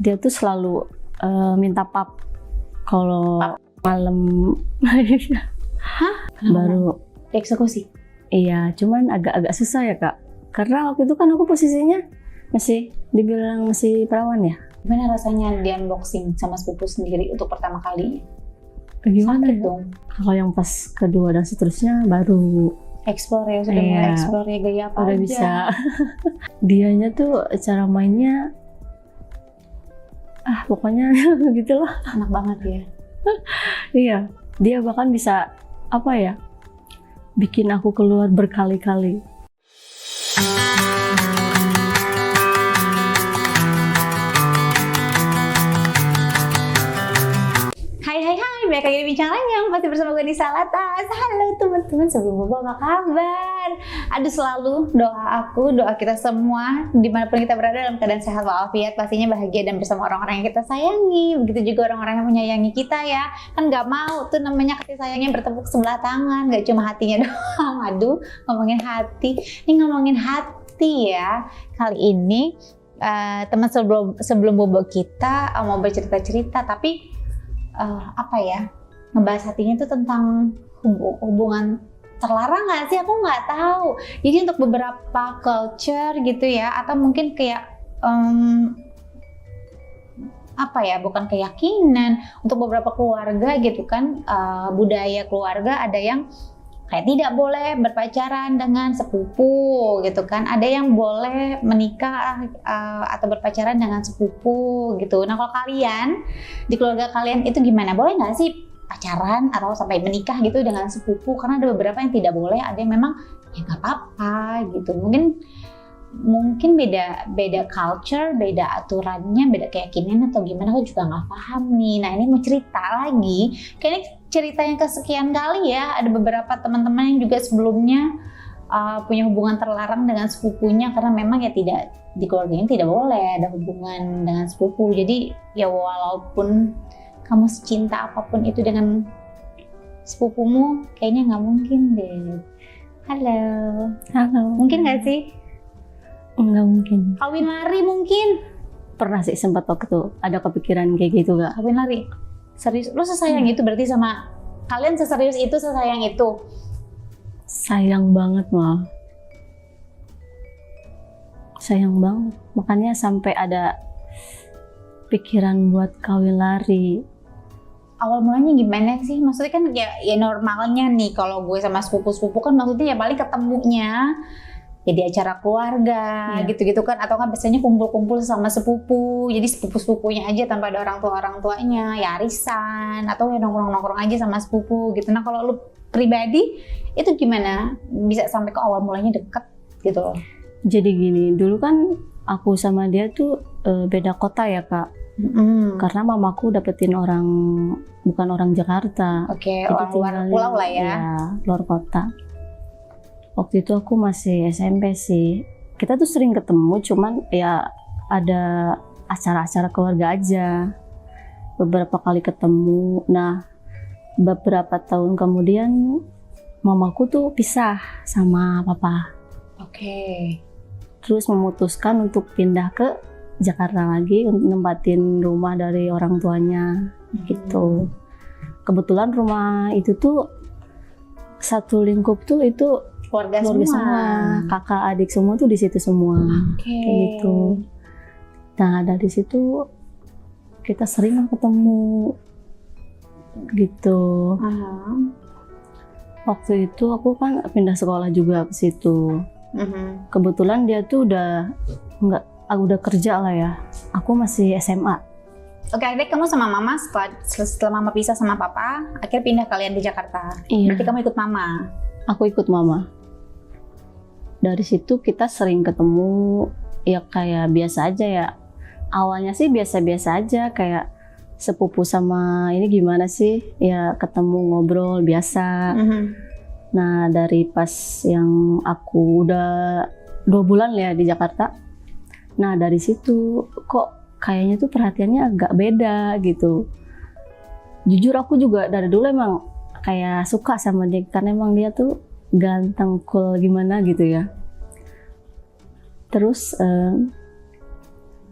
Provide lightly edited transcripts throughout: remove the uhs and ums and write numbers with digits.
Dia tuh selalu minta pap kalau malam. Hah? Baru Dieksekusi? iya, cuman agak-agak susah ya Kak, karena waktu itu kan aku posisinya masih dibilang masih perawan ya. Gimana rasanya di unboxing sama sepupu sendiri untuk pertama kalinya? Gimana Sakit ya? dong. Kalau yang pas kedua dan seterusnya baru Explore ya, sudah Iya. mulai explore ya, gaya apa udah aja. bisa. Dianya tuh cara mainnya pokoknya gitulah. Enak banget ya. Iya, dia bahkan bisa apa ya, bikin aku keluar berkali-kali. Hai, balik lagi di Bincang Ranjang, masih bersama gue Nisa Latas. Halo teman-teman, sebelum bobo apa kabar? Aduh, selalu doa kita semua dimanapun kita berada dalam keadaan sehat walafiat, pastinya bahagia dan bersama orang-orang yang kita sayangi. Begitu juga orang-orang yang menyayangi kita ya. Kan nggak mau tuh namanya kasih sayangnya bertepuk sebelah tangan, nggak cuma hatinya doang. Aduh, ngomongin hati. Ini ngomongin hati ya. Kali ini teman sebelum bobo kita mau bercerita-cerita, tapi apa ya, ngebahas hatinya itu tentang hubungan terlarang nggak sih? Aku nggak tahu. Jadi untuk beberapa culture gitu ya, atau mungkin kayak apa ya, bukan keyakinan, untuk beberapa keluarga gitu kan, budaya keluarga ada yang kayak tidak boleh berpacaran dengan sepupu gitu kan, ada yang boleh menikah atau berpacaran dengan sepupu gitu. Nah, kalau kalian di keluarga kalian itu gimana? Boleh nggak sih pacaran atau sampai menikah gitu dengan sepupu? Karena ada beberapa yang tidak boleh, ada yang memang ya nggak apa-apa gitu. Mungkin beda culture, beda aturannya, beda keyakinan atau gimana, aku juga nggak paham nih. Nah, ini mau cerita lagi, kayaknya cerita yang kesekian kali ya. Ada beberapa teman-teman yang juga sebelumnya punya hubungan terlarang dengan sepupunya, karena memang ya tidak, di keluarganya tidak boleh ada hubungan dengan sepupu. Jadi ya walaupun kamu secinta apapun itu dengan sepupumu, kayaknya nggak mungkin deh. Halo, mungkin nggak sih? Nggak mungkin. Kawin lari mungkin? Pernah sih sempat waktu ada kepikiran kayak gitu Kak. Kawin lari? Serius? Lo sesayang itu berarti sama kalian, seserius itu, sesayang itu? Sayang banget mah. Sayang banget. Makanya sampai ada pikiran buat kawin lari. Awal mulanya gimana sih? Maksudnya kan ya normalnya nih, kalau gue sama sepupu-sepupu kan maksudnya ya paling ketemunya ya di acara keluarga gitu-gitu kan, atau kan biasanya kumpul-kumpul sama sepupu, jadi sepupu-sepupunya aja tanpa ada orang tuanya, ya arisan atau ya nongkrong-nongkrong aja sama sepupu gitu. Nah, kalau lu pribadi itu gimana bisa sampai ke awal mulanya deket gitu loh? Jadi gini, dulu kan aku sama dia tuh beda kota ya Kak. Karena mamaku dapetin orang, bukan orang Jakarta. Oke, orang luar pulau lah ya. Ya, luar kota. Waktu itu aku masih SMP sih. Kita tuh sering ketemu, cuman ya ada acara-acara keluarga aja. Beberapa kali ketemu. Nah, beberapa tahun kemudian mamaku tuh pisah sama papa. Oke. Terus memutuskan untuk pindah ke Jakarta lagi untuk nempatin rumah dari orang tuanya gitu. Kebetulan rumah itu tuh satu lingkup tuh itu keluarga semua, kakak adik semua tuh di situ semua. Kayak gitu. Nah, dari situ kita sering ketemu gitu. Waktu itu aku kan pindah sekolah juga ke situ. Kebetulan dia tuh udah kerja lah ya. Aku masih SMA. Oke, akhirnya kamu sama mama setelah mama pisah sama papa, akhirnya pindah kalian di Jakarta. Iya. Berarti kamu ikut mama? Aku ikut mama. Dari situ kita sering ketemu, ya kayak biasa aja ya. Awalnya sih biasa-biasa aja, kayak sepupu sama ini gimana sih, ya ketemu ngobrol biasa. Nah, dari pas yang aku udah 2 bulan ya di Jakarta, nah dari situ kok kayaknya tuh perhatiannya agak beda gitu. Jujur aku juga dari dulu emang kayak suka sama dia, karena emang dia tuh ganteng, cool gimana gitu ya. Terus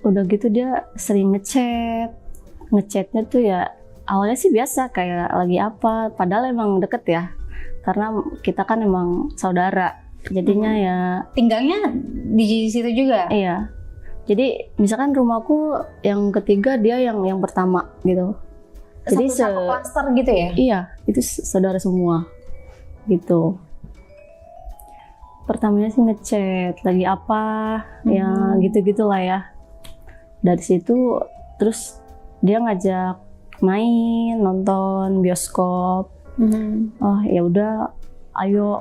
Udah gitu dia sering ngechatnya tuh ya awalnya sih biasa kayak lagi apa, padahal emang deket ya, karena kita kan emang saudara, jadinya ya Tinggalnya di situ juga? iya. Jadi misalkan rumahku yang ketiga, dia yang pertama gitu. Jadi Satu klaster gitu ya? iya, itu saudara semua gitu. Pertamanya sih ngechat lagi apa, ya gitu-gitulah ya. Dari situ terus dia ngajak main, nonton bioskop. Oh ya udah, ayo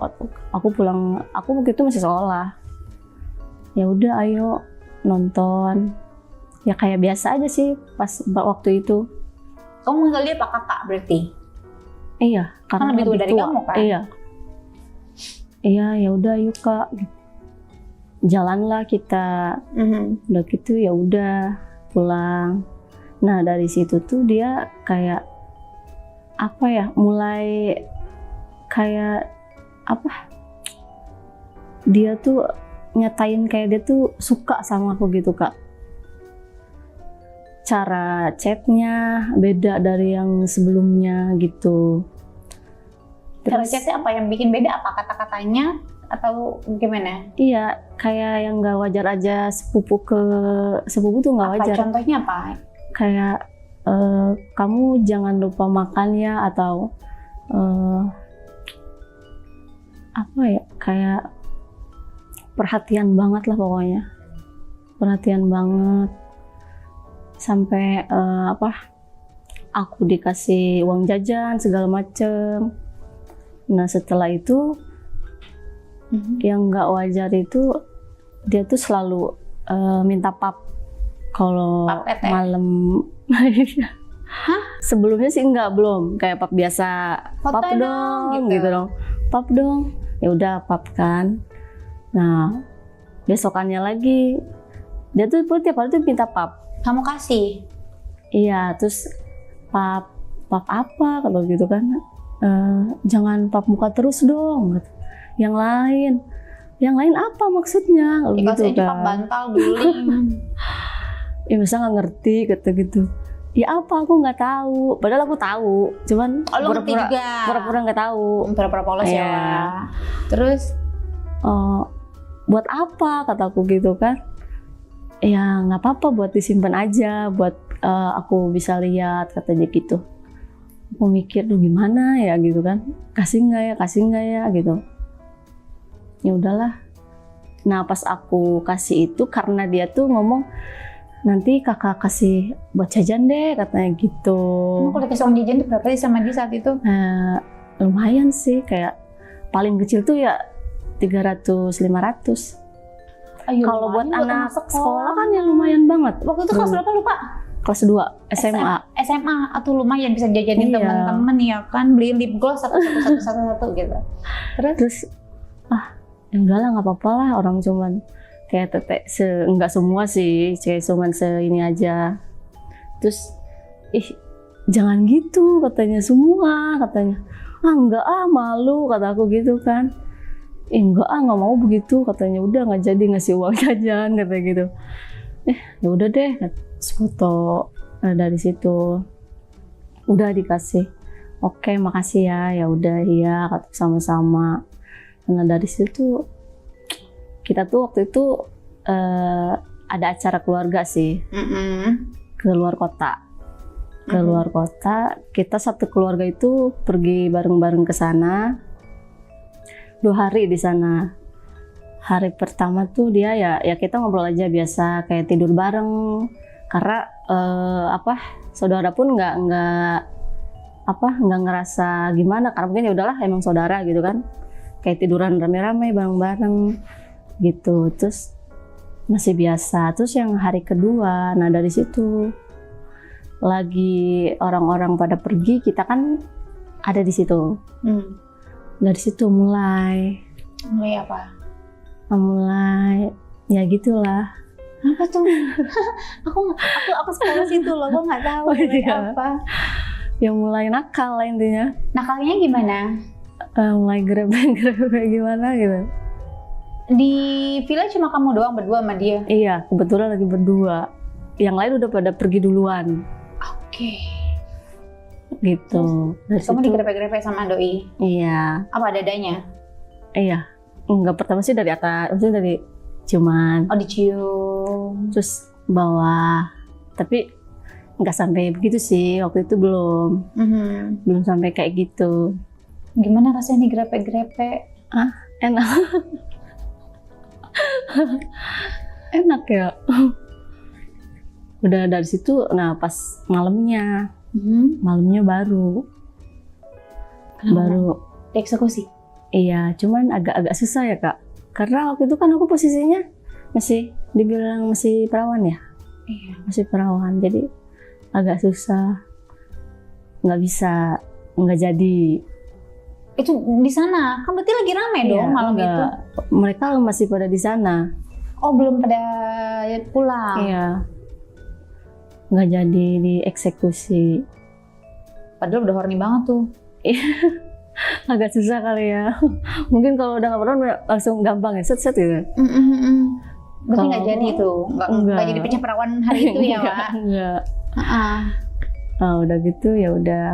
aku pulang. Aku waktu itu masih sekolah. Ya udah, ayo nonton. Ya kayak biasa aja sih pas waktu itu. Kamu manggil dia Pak Kakak berarti? Iya, Kan lebih tua dari kamu kan? Iya. Iya, ya udah yuk Kak. Jalanlah kita. Udah gitu ya udah pulang. Nah dari situ tuh dia kayak apa ya, mulai kayak apa, dia tuh nyatain kayak dia tuh suka sama aku gitu Kak. Cara chatnya beda dari yang sebelumnya gitu. Cara chatnya apa yang bikin beda? Apa kata-katanya atau gimana? Iya, kayak yang nggak wajar aja, sepupu tuh nggak wajar. Contohnya apa? Kayak kamu jangan lupa makan ya, atau apa ya, kayak perhatian banget lah pokoknya, perhatian banget sampai aku dikasih uang jajan segala macem. Nah setelah itu yang nggak wajar itu dia tuh selalu minta pap kalau malam. Hah? Sebelumnya sih belum kayak pap biasa, Foto pap dong gitu dong, pap dong, ya udah pap kan. Nah besokannya lagi dia tuh tiap hari tuh minta pap. Kamu kasih? Iya, terus pap apa kalau gitu kan, jangan pap muka terus dong, yang lain apa maksudnya gitu kan. Pap bantal, guling. Ya masa nggak ngerti kata gitu. Ya apa, aku nggak tahu, padahal aku tahu, cuman pura-pura nggak tahu, pura-pura polos ya. Terus buat apa kataku gitu kan. Ya nggak apa-apa, buat disimpan aja, buat aku bisa lihat katanya gitu. Aku mikir tuh gimana ya gitu kan, kasih nggak ya gitu. Ya udahlah. Nah pas aku kasih itu, karena dia tuh ngomong nanti kakak kasih buat jajan deh katanya gitu. Kalau dikasih uang jajan tuh berapa sih sama dia saat itu? Lumayan sih, kayak paling kecil tuh ya 300-500. Kalau buat anak sekolah kan ya lumayan banget. Waktu itu kelas berapa lupa? Kelas 2 SMA. SMA atau lumayan bisa jajanin teman-teman ya kan, beliin lip gloss satu gitu. Terus Ya udahlah nggak apa-apa lah, orang cuman kayak enggak semua sih, kayak cuman ini aja. Terus jangan gitu katanya, semua katanya. Enggak malu kata aku gitu kan. Enggak nggak mau begitu katanya, udah nggak jadi ngasih uang jajan katanya gitu. Ya udah deh, foto dari situ udah dikasih. Oke makasih ya udah iya kata sama-sama. Nah dari situ kita tuh waktu itu ada acara keluarga sih, ke luar kota. Kita satu keluarga itu pergi bareng-bareng ke sana. 2 hari di sana. Hari pertama tuh dia ya kita ngobrol aja biasa, kayak tidur bareng. Karena saudara pun nggak ngerasa gimana, karena mungkin ya udahlah emang saudara gitu kan. Kayak tiduran rame-rame bareng-bareng gitu. Terus masih biasa. Terus yang hari kedua, nah dari situ lagi orang-orang pada pergi, kita kan ada di situ. Dari situ mulai apa? Mulai ya gitulah. Apa tuh? aku sekolah situ loh, gue nggak tahu apa. Ya mulai nakal lah intinya. Nakalnya gimana? Mulai grepe gimana gitu. Di villa cuma kamu doang berdua sama dia? Iya, kebetulan lagi berdua. yang lain udah pada pergi duluan. Oke. Gitu. Dari Kamu situ, digrepe-grepe sama doi? iya, Apa dadanya? iya. Enggak, pertama sih dari atas, maksudnya dari ciuman, Oh, dicium. terus bawah. Tapi nggak sampai begitu sih, waktu itu belum sampai kayak gitu. Gimana rasanya digrepe-grepe? Enak. Enak ya. Udah dari situ, nah pas malamnya baru Dieksekusi? iya, cuman agak susah ya Kak, karena waktu itu kan aku posisinya masih dibilang masih perawan ya, Iya. masih perawan, jadi agak susah, nggak jadi. Itu di sana kan berarti lagi rame Iya, dong malam enggak. itu. Mereka masih pada di sana. Oh, belum pada pulang. Iya, nggak jadi dieksekusi. Padahal udah horny banget tuh. Agak susah kali ya. Mungkin kalau udah nggak pernah langsung gampang ya, set gitu. Berarti nggak Kalau- jadi tuh, Enggak. nggak jadi pecah perawan hari itu ya, Wak? Enggak. Heeh. Nah, udah gitu ya udah.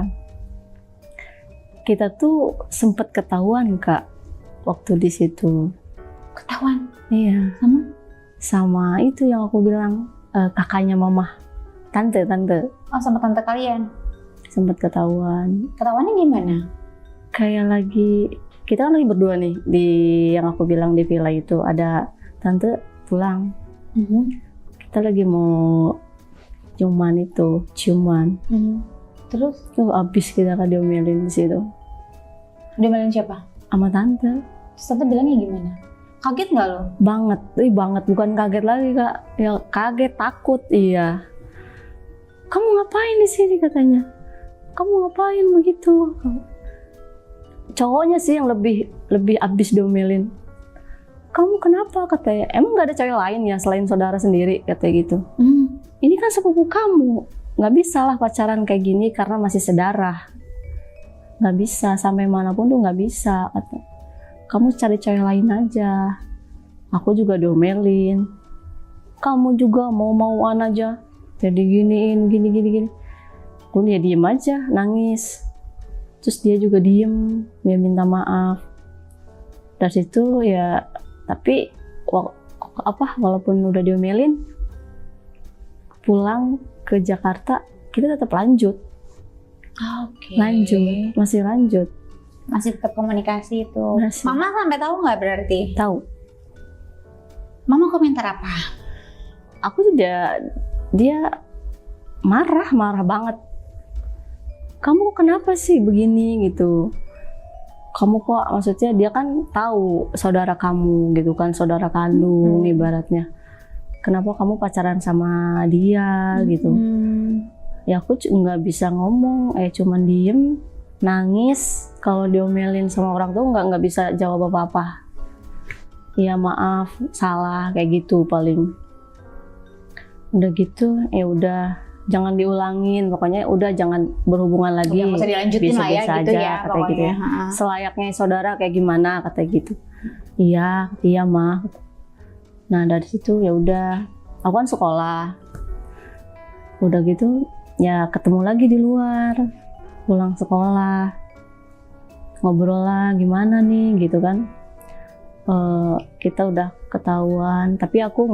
Kita tuh sempet ketahuan Kak waktu di situ. Ketahuan Iya, sama? sama itu yang aku bilang kakaknya mama, tante Oh, sama tante kalian. sempet ketahuan. Ketahuannya gimana? Kayak kita kan lagi berdua nih di yang aku bilang di villa itu, ada tante pulang. Kita lagi mau ciuman. Terus Tuh abis kita kan diomelin di situ diomelin siapa? sama tante. Terus tante bilangnya gimana? Kaget nggak lo? Banget, bukan kaget lagi Kak. Ya kaget, takut, iya. Kamu ngapain di sini katanya? Kamu ngapain begitu? Cowoknya sih yang lebih abis diomelin. Kamu kenapa katanya? Emang nggak ada cewek lain ya selain saudara sendiri katanya gitu. Ini kan sepupu kamu, nggak bisa lah pacaran kayak gini karena masih sedarah. Nggak bisa, sampai manapun tuh nggak bisa. Kata. Kamu cari cewek lain aja. Aku juga diomelin. Kamu juga mau-mauan aja. Jadi gini. Aku ya diem aja, nangis. Terus dia juga diem, dia minta maaf. Dari situ ya, tapi walaupun udah diomelin, pulang ke Jakarta kita tetap lanjut. Oke. Masih lanjut. Masih tetap komunikasi itu. Masih. Mama sampai tahu nggak berarti? Tahu. Mama komentar apa? Aku dia marah banget. Kamu kenapa sih begini gitu? Kamu kok, maksudnya dia kan tahu saudara kamu gitu kan, saudara kandung ibaratnya. Kenapa kamu pacaran sama dia gitu? Ya aku nggak bisa ngomong, cuman diem, nangis. Kalau diomelin sama orang tuh nggak bisa jawab apa-apa. Ya maaf, salah kayak gitu paling. Udah gitu, ya udah jangan diulangin. Pokoknya udah jangan berhubungan lagi. Nggak usah dilanjutin lah ya, Biasa-biasa gitu aja, ya kata pokoknya. gitu ya. Selayaknya saudara kayak gimana kata gitu. Iya mah. Nah dari situ ya udah, aku kan sekolah. Udah gitu ya ketemu lagi di luar, pulang sekolah, ngobrol lah gimana nih gitu kan. Kita udah ketahuan, tapi aku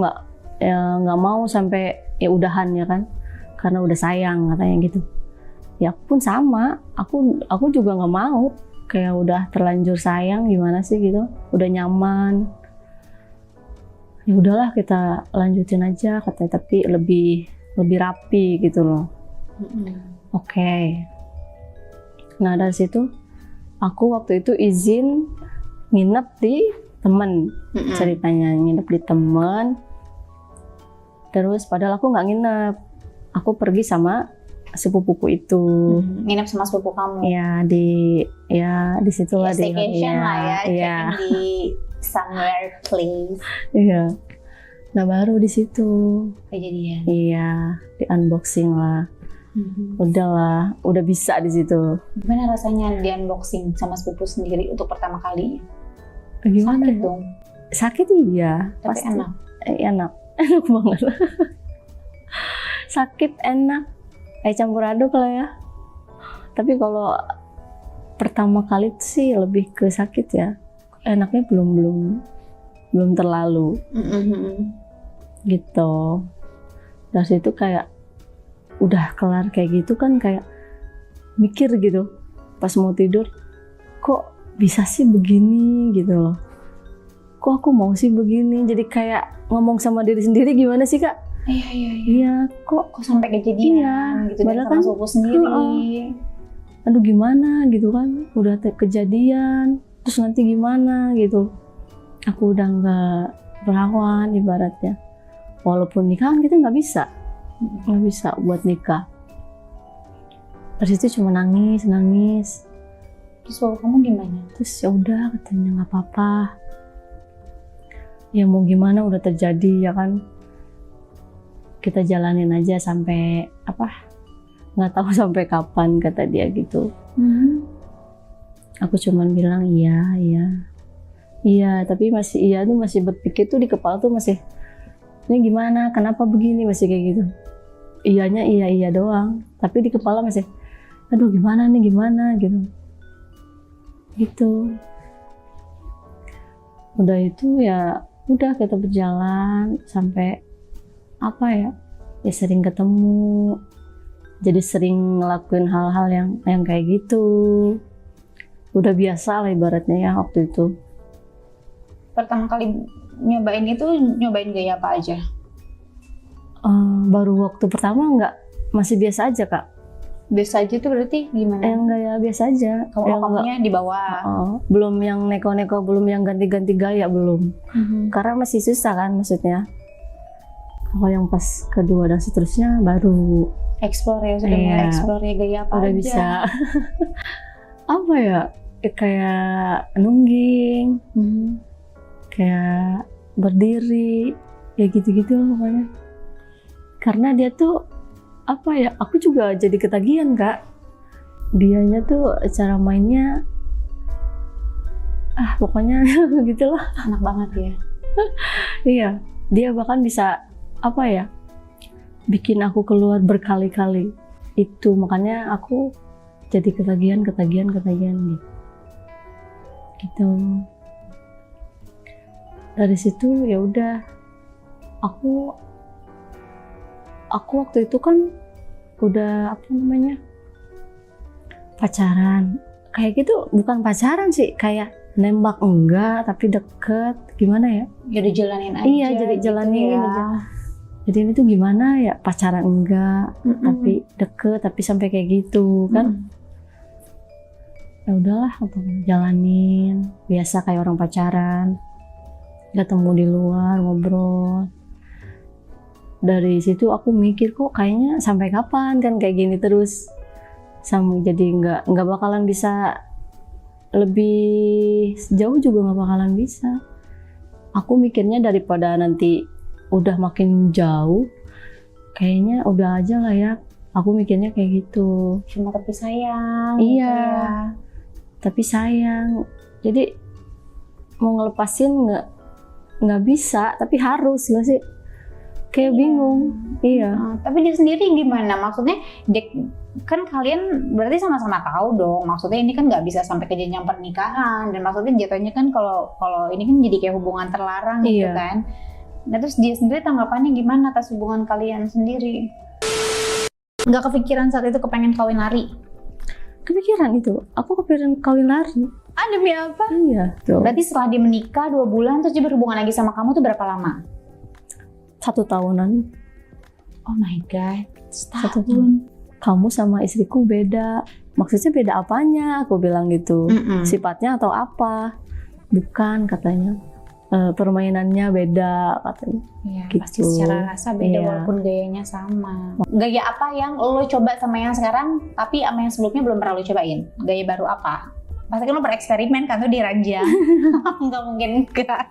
nggak mau sampai ya udahan ya kan, karena udah sayang katanya gitu. Ya aku pun sama, aku juga nggak mau, kayak udah terlanjur sayang gimana sih gitu, udah nyaman. Ya udahlah kita lanjutin aja katanya, tapi lebih rapi gitu loh. Oke. Nah dari situ aku waktu itu izin nginep di temen, ceritanya nginep di temen. Terus padahal aku nggak nginep, aku pergi sama sepupuku itu. Nginep sama sepupu kamu. Ya di situ lah, di staycation lah ya, iya. check-in di somewhere place. Iya. Nah baru di situ, Kejadian. iya, di unboxing lah. Udahlah, udah bisa di situ. Gimana rasanya di unboxing sama sepupu sendiri untuk pertama kalinya? Gimana? Sakit dong, Sakit iya, tapi pasti. enak. Enak banget. sakit enak kayak campur aduk lah ya. Tapi kalau pertama kali sih lebih ke sakit ya, enaknya belum terlalu gitu. Dari situ kayak udah kelar kayak gitu kan, kayak mikir gitu pas mau tidur, kok bisa sih begini gitu loh, kok aku mau sih begini. Jadi kayak ngomong sama diri sendiri, gimana sih Kak? Iya, kok sampai kejadian gitu dan sama sepupu sendiri. Aduh gimana gitu kan, udah kejadian, terus nanti gimana gitu. Aku udah nggak perawan ibaratnya. Walaupun nikahan kita nggak bisa buat nikah. Terus itu cuma nangis. Terus suami kamu gimana? Terus ya udah katanya nggak apa-apa. Ya mau gimana, udah terjadi ya kan. Kita jalanin aja sampai nggak tahu sampai kapan, kata dia gitu. Aku cuman bilang iya, tapi masih berpikir tuh di kepala tuh masih, ini gimana, kenapa begini, masih kayak gitu. Iyanya iya doang, tapi di kepala masih, aduh gimana gitu. Udah itu ya udah kita berjalan sampai ya sering ketemu, jadi sering ngelakuin hal-hal yang kayak gitu. Udah biasa lah ibaratnya ya waktu itu. Pertama kali nyobain gaya apa aja? Baru waktu pertama masih biasa aja Kak. Biasa aja tuh berarti gimana? Yang gaya biasa aja. Kamunya di bawah? Belum yang neko-neko, belum yang ganti-ganti gaya, belum. Karena masih susah kan maksudnya. Kalau yang pas kedua dan seterusnya baru explore ya, sudah mulai explore ya gaya apa udah aja. Bisa. Apa ya? Kayak nungging, kayak berdiri, ya gitu-gitu loh pokoknya. Karena dia tuh aku juga jadi ketagihan Kak. Dianya tuh cara mainnya, pokoknya gitulah. Enak banget ya. Iya, dia bahkan bisa bikin aku keluar berkali-kali. Itu makanya aku jadi ketagihan gitu. Dari situ ya udah, aku waktu itu kan udah pacaran. Kayak gitu bukan pacaran sih, kayak nembak enggak, tapi deket, gimana ya? Jadi jalanin aja. Iya, jadi gitu jalanin ya. aja. Jadi ini tuh gimana ya, pacaran enggak, tapi deket, tapi sampai kayak gitu kan. Ya udahlah, aku jalanin biasa kayak orang pacaran, ketemu di luar ngobrol. Dari situ aku mikir, kok kayaknya sampai kapan kan kayak gini terus. Jadi nggak bakalan bisa lebih jauh, juga nggak bakalan bisa. Aku mikirnya daripada nanti udah makin jauh, kayaknya udah aja lah ya. Aku mikirnya kayak gitu. Cuma tapi sayang. Iya. Gitu ya. Tapi sayang. Jadi mau ngelepasin nggak bisa, tapi harus nggak sih? Kayak bingung. Iya. Tapi dia sendiri gimana? Maksudnya kan kalian berarti sama-sama tahu dong. Maksudnya ini kan nggak bisa sampai ke jenjang pernikahan, dan maksudnya jatuhnya kan kalau ini kan jadi kayak hubungan terlarang gitu kan. Nah terus dia sendiri tanggapannya gimana atas hubungan kalian sendiri? Nggak kepikiran saat itu kepengen kawin lari? Kepikiran itu. Aku kepikiran kawin lari. Demi apa? Iya. Tuh. Berarti setelah dia menikah 2 bulan terus dia berhubungan lagi sama kamu tuh berapa lama? 1 tahunan. Oh my god, 1 tahun. Kamu sama istriku beda. Maksudnya beda apanya? Aku bilang gitu. Sifatnya atau apa? Bukan, katanya. Permainannya beda, katanya. Iya, gitu. Pasti secara rasa beda walaupun gayanya sama. Gaya apa yang lo coba sama yang sekarang, tapi sama yang sebelumnya belum pernah lo cobain? Gaya baru apa? Pasti kan lo bereksperimen kan tuh di ranjang. Nggak mungkin enggak.